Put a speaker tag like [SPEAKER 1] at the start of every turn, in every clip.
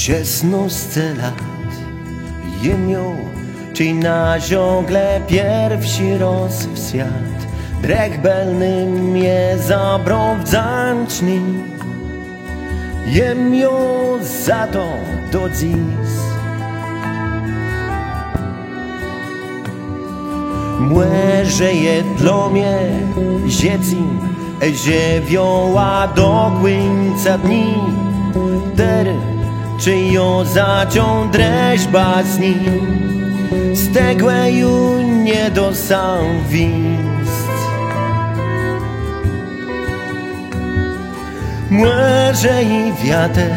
[SPEAKER 1] 16 lat jem ją, czy na ziogle pierwszy roz w świat. Drech belny mnie zabrał w zańczny. Jem ją za to do dziś. Młeże jedlo mnie ziecim, że wioła do końca dni. Tery, czy ją zaciął dreźba z nim, z tego ju nie dosam wist. Młeże i wiatr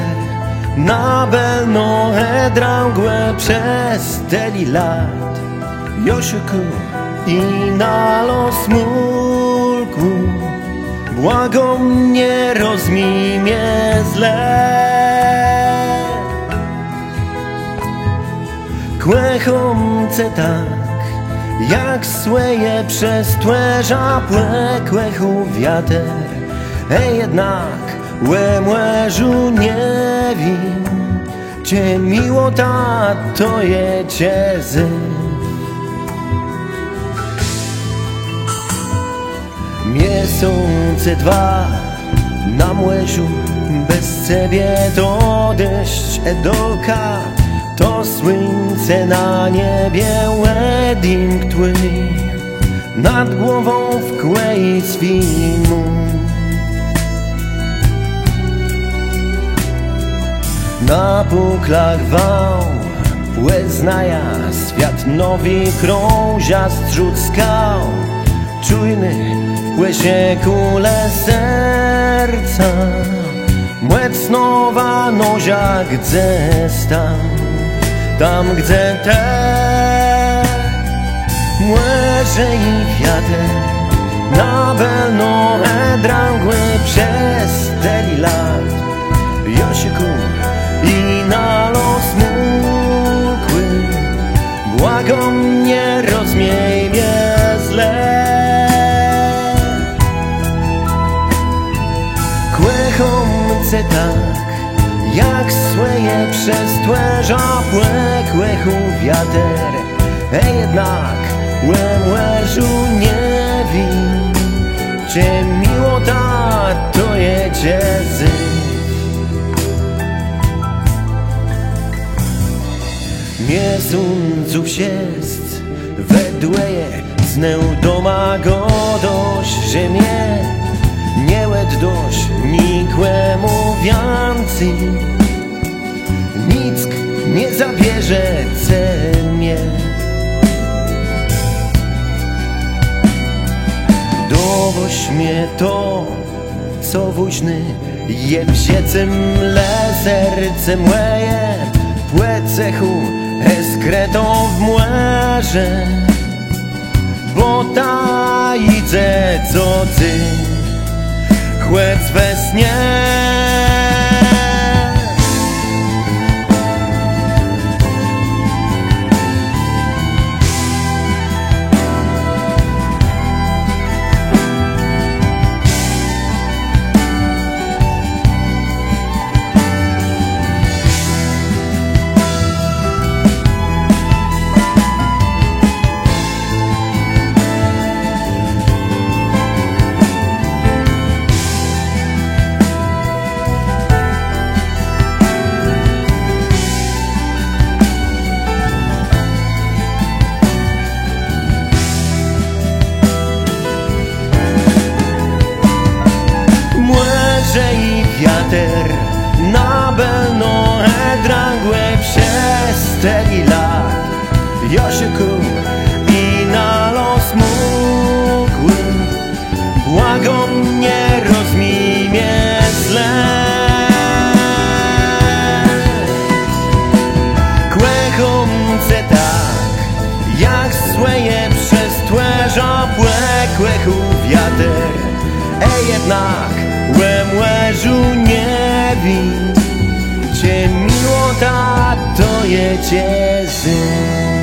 [SPEAKER 1] na belno drągłe przez tyle lat. Josiku i na los mulku, błagam nie rozmij mnie źle. Kłechomce tak, jak słeje przez tłe żapłe kłechu wiatr. Jednak łemłeżu nie wiem, cię miło ta to je cię zyw. Miesiące dwa na młeżu, bez ciebie to deszcz edolka, to słońce na niebie wedding tły, nad głową w kłei swimu. Na puklach wał łeznaja, świat nowy krąża zrzut skał. Czujny w łesie kule serca, młecnowa nozia gdzie tam gdzie te młeże i wiatr na belno drągłe przez tyle lat. Josiku i na los mógłby, błagam nie rozmiej mnie źle. Kłechomce tak, jak słeje przez tłe żapłe kłechu wiatr. Jednak łemłeżu nie wiem, cię miło ta to jedzie zyw. Miesiąców jest wedłeje, znę doma go dość, że mnie nie łed dość nikłemu więcej. Nic nie zabierze mnie. Dowoź mnie to, co woźny je wziecem le serce moje, płecechu eskretą w młeże, bo ta idzie co ty chłec we śnie. I wiatr na belno drągłe przez tyle lat. Josiku i na los mógłby, błagam nie rozmij mnie źle. Kłechomce tak, jak słeje przez tłe żapłe kłechu wiatr. Jednak łemłeżu nie wiem, cię miło ta to jedzie zyw.